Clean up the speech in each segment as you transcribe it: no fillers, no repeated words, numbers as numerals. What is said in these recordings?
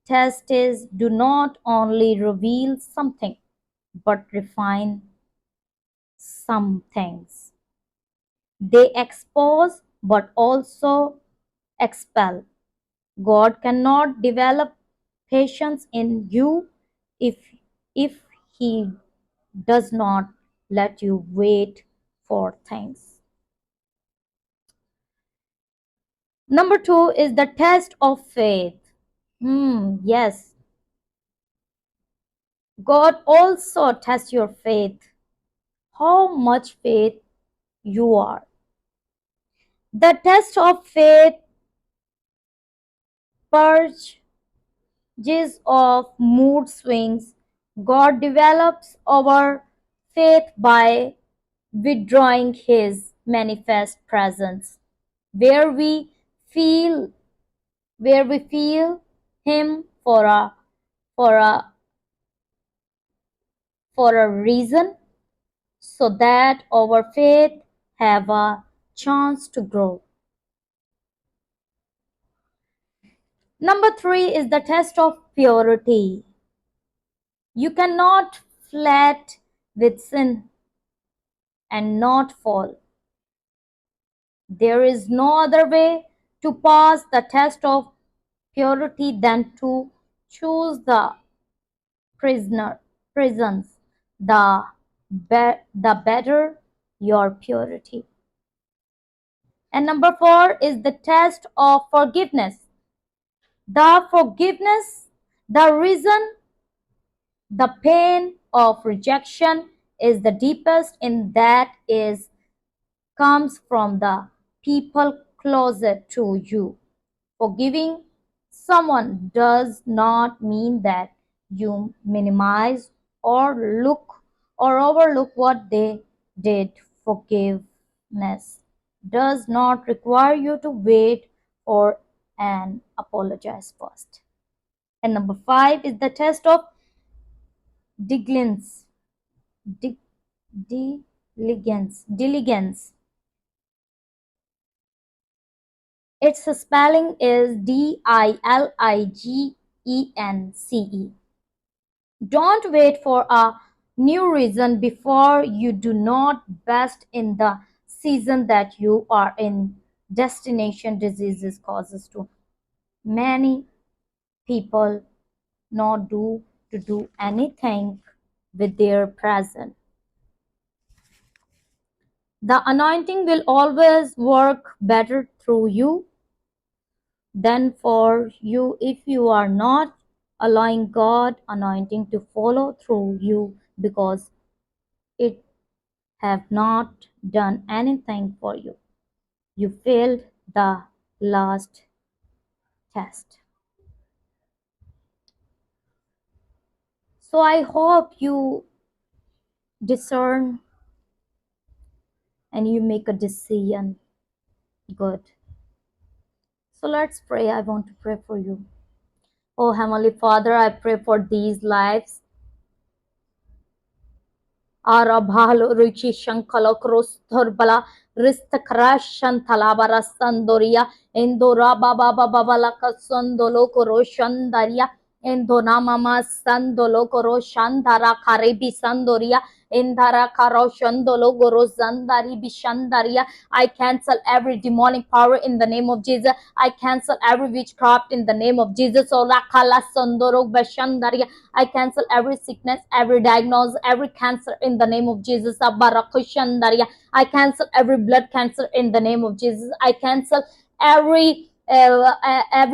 Tests do not only reveal something, but refine some things. They expose but also expel. God cannot develop patience in you if if he does not let you wait for things. Number 2 is the test of faith. Yes, God also tests your faith. How much faith you are. The test of faith purges of mood swings. God develops our faith by withdrawing his manifest presence, where we feel him for a for a reason, so that our faith have a chance to grow. Number 3 is the test of purity. You cannot flat with sin and not fall. There is no other way to pass the test of purity than to choose the prisoner prisons. The better your purity. And number 4 is the test of forgiveness. The forgiveness, the reason the pain of rejection is the deepest in that is comes from the people closer to you. Forgiving someone does not mean that you minimize or overlook what they did. Forgiveness does not require you to wait or and apologize first. And number 5 is the test of diligence. Di- diligence. Its spelling is Diligence. Don't wait for a new reason before you do not best in the season that you are in. Destination diseases causes to many people not to do anything with their present. The anointing will always work better through you than for you if you are not allowing God anointing to follow through you, because it have not done anything for you. You failed the last test. So I hope you discern and you make a decision good. So let's pray. I want to pray for you. Oh Heavenly Father, I pray for these lives. Arabalo Ruchi Shankalo Krostorbala Ristakarash Talabara Sandoria Endora Baba Babalaka Sondolo Koroshandaria Endonamama Sandolo Koroshandara Karibi Sandoria Endara Karoshandolo Gorozandari Bishandaria. I cancel every demonic power in the name of Jesus. I cancel every witchcraft in the name of Jesus. Orakala Sondoro Bashandaria. I cancel every sickness, every diagnosis, every cancer in the name of Jesus. Abarakushandaria. I cancel every blood cancer in the name of Jesus. I cancel every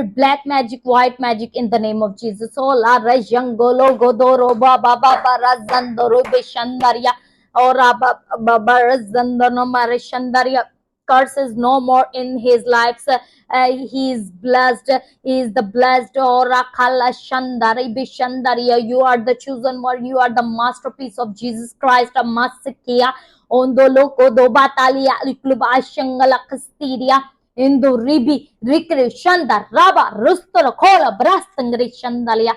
black magic, white magic in the name of Jesus. Oh la rajangolo godoro baba baba razandoro beshandaria. Ora baba razandano marishandaria. Curses no more in his life. He is blessed. He is the blessed. Ora kala shandari bishandaria. You are the chosen one. You are the masterpiece of Jesus Christ. A masikia. Ondolo kodo batalia ikluba shangala kastiria. Indo ribi rikri shanda raba rustoro kola brastangri shandalia.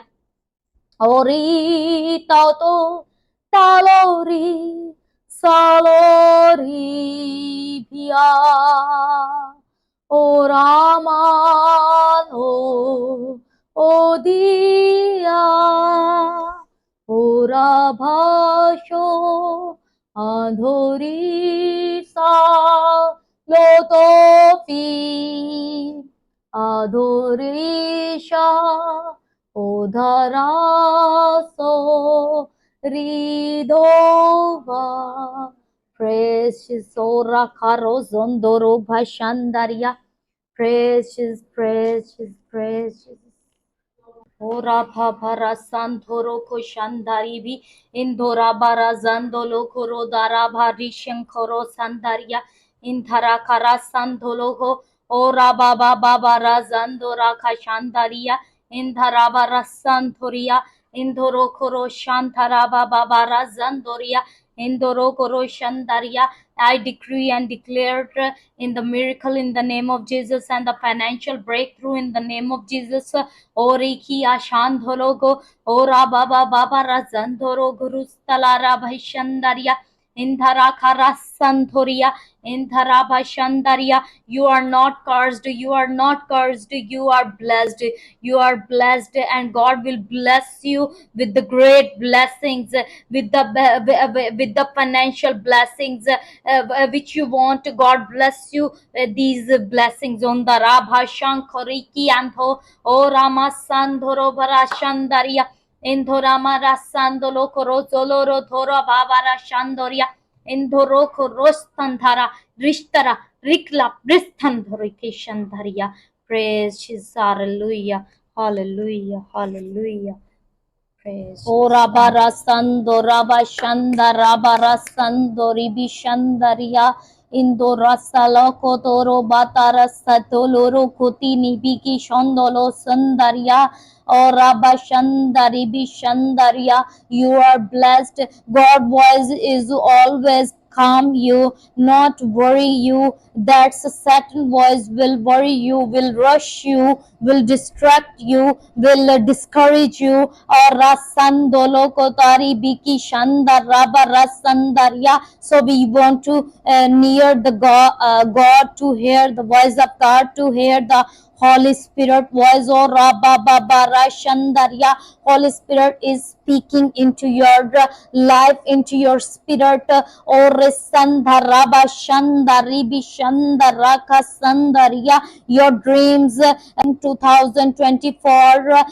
Ori tauto talori salori pia. O Ramano, ওদিয়া ওরা ভাসো আধরিসা Lotfi আধরিসা ওধারাসো ridova precious ora caro zondoro bhashandaria precious precious precious Ora papa santoro koshandari bi indora bara zandolo koro dara bhari shankoro sandaria indhara kara santolo ho ora baba baba razandora kashandaria indhara bara santoria indoro koro shantara baba bara zandoria indoro koro shandaria. I decree and declare in the miracle in the name of Jesus and the financial breakthrough in the name of Jesus. Oriki ashandhologo ora baba baba razandoro gurustalara bhaishandaria indhara karasantoria indhara bhaishandaria. You are not cursed, you are not cursed, you are blessed, you are blessed, and God will bless you with the great blessings, with the financial blessings which you want. God bless you these blessings on the rabha shankariki antho o rama sandhoro barashandaria indorama rasandolo korozoloro thora babara shandoria indoro korostandhara rishtara rikla bristhandorikishandharia. Praise Jesus. Hallelujah, hallelujah, hallelujah. Ora bara sando raba shanda rabara sando ribi shandaria indora saloko toro batara satoloro kuti nibiki shondolo sandaria ora bashandari bishandaria. You are blessed. God voice is always calm you, not worry you. That's Satan voice will worry you, will rush you, will distract you, will discourage you. Or rasandolo kotari biki shanda raba rasandaria. So we want to near the God to hear the voice of God, to hear the Holy Spirit voice. Oh Rabba Baba Rashandaria. Holy Spirit is speaking into your life, into your spirit. Oh Resanda Rabba Shandaribi Shandaraka Sandaria. Your dreams in 2024,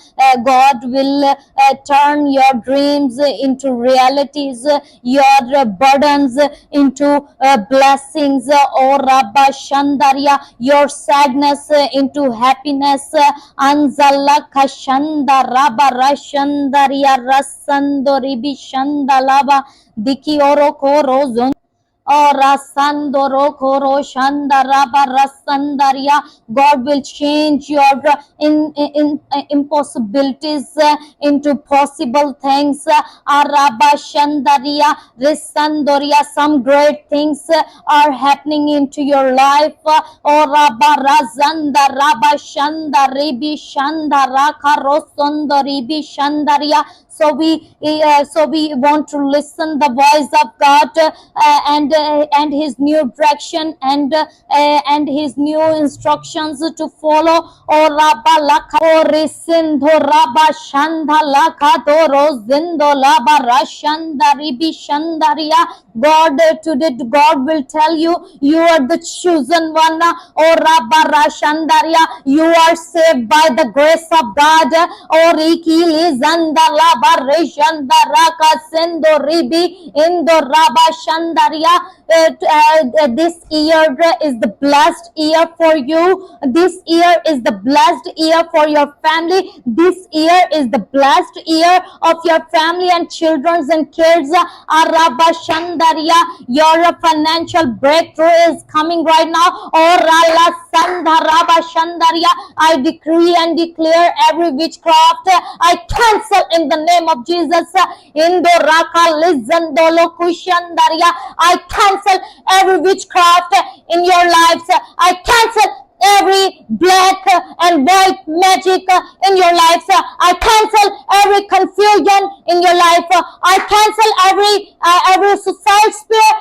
God will turn your dreams into realities, your burdens into blessings. Oh Rabba Shandaria. Your sadness into happiness. Anzala kashanda raba rashandaria rasando ribi shandalaba diki oro koro zon. Rasandoro koro shandaraba rasandaria. God will change your impossibilities into possible things. Araba shandaria risandoria. Some great things are happening into your life. Oraba razanda raba shandaribi shandaraka rosondoribi shandaria. So we want to listen the voice of God and His new direction and His new instructions to follow. O Rabba Laka O Risindo Rabba Shanda Laka Doro Zindo Laba Rashanda Ribi Shandaria. God today God will tell you you are the chosen one. O Rabba Rashandaria. You are saved by the grace of God. O Riki Zanda Laba Reshandaraka Sendo Ribi Indo Rabba Shandaria. This year is the blessed year for you. This year is the blessed year for your family. This year is the blessed year of your family and children and kids. Araba Shandaria. Your financial breakthrough is coming right now. Orala Sandharaba Shandaria. I decree and declare every witchcraft I cancel in the name of Jesus. Indoraka Lizandolo Kushandaria. I cancel every witchcraft in your lives. I cancel every black and white magic in your lives. I cancel every confusion in your life. I cancel every suicide spirit,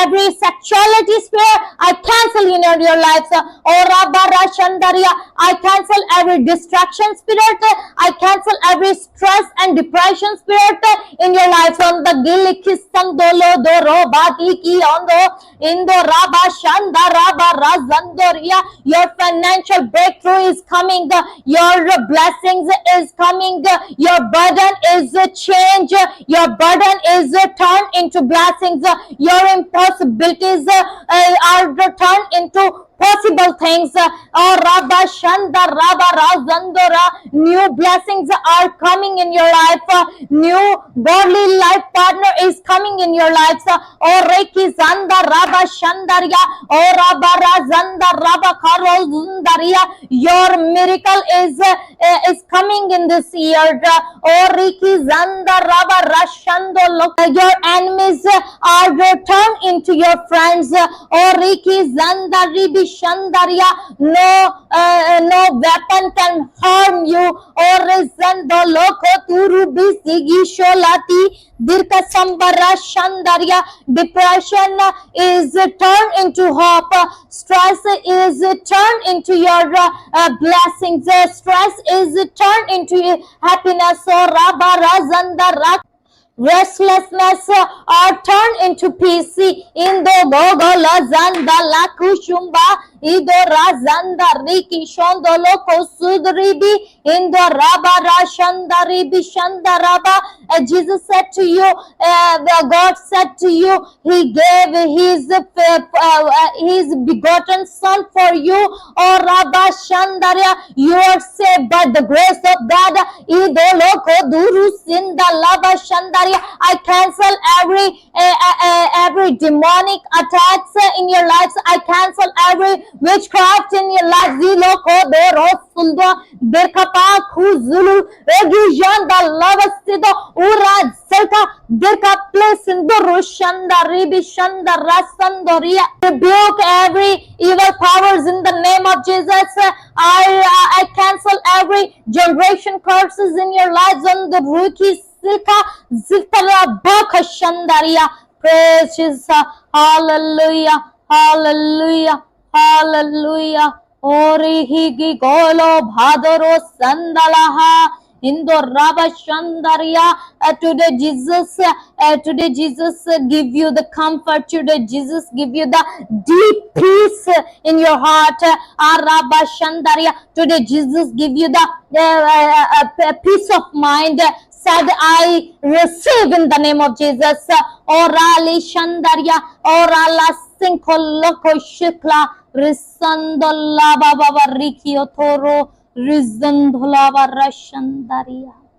every sexuality spirit. I cancel in your lives. Oh Rabara Shandaria, I cancel every distraction spirit. I cancel every stress and depression spirit in your life. On the Gilikisandolo Doro Badiki Ondo Indo Raba Shanda Raba Razandoria. Your financial breakthrough is coming. Your blessings is coming. Your burden is change. Your burden is turned into blessings. Your impossibilities are turned into possible things. Oh Rabba Shanda Rabba Razandora. New blessings are coming in your life. New godly life partner is coming in your lives. Oh Reiki Zanda Rabba Shandaria. Oh Rabba Razanda Rabba Karo Zundaria. Your miracle is coming in this year. Oh Reiki Zanda Rabba Rashando. Your enemies are turned into your friends. Oh Reiki Zanda Ribi Shandaria. No weapon can harm you. Oh Rizando Loko Turubi Sigi Sholati Dirka Sambara Shandaria. Depression is turned into hope. Stress is turned into your blessings. Stress is turned into happiness. Oh Rabba Razanda restlessness are turned into peace. Indo Gogola Zanda La Kushumba Ido Razanda Riki Shondo Loko Sudribi Indo Raba Rashanda Ribi Shanda Raba. Jesus said to you, God said to you, He gave His begotten Son for you. Oh Rabba Shandaria, you are saved by the grace of God. Ido Loko Duru Sinda Lava Shandaria. I cancel every demonic attacks in your lives. I cancel every witchcraft in your life. Ziloko Dero Suldo Birkapa Kuzulu Region the Lavastido Ura Selka Birka place in the Rushanda Ribishanda Rasandoria. Rebuke every evil powers in the name of Jesus. I cancel every generation curses in your lives on the rookies. Ziltara Baka Shandaria. Praise Jesus. Hallelujah. Hallelujah. Hallelujah. Ori higi golo bhadaro sandalaha. Indo Rabba Shandaria. Today Jesus give you the comfort. Today Jesus give you the deep peace in your heart. Rabba Shandaria. Today Jesus give you the peace of mind. Said I receive in the name of Jesus. Orali Shandaria. Orala Sinkoloko Shikla. Risandola Baba Riki Otoro. Rizandola Barashandaria.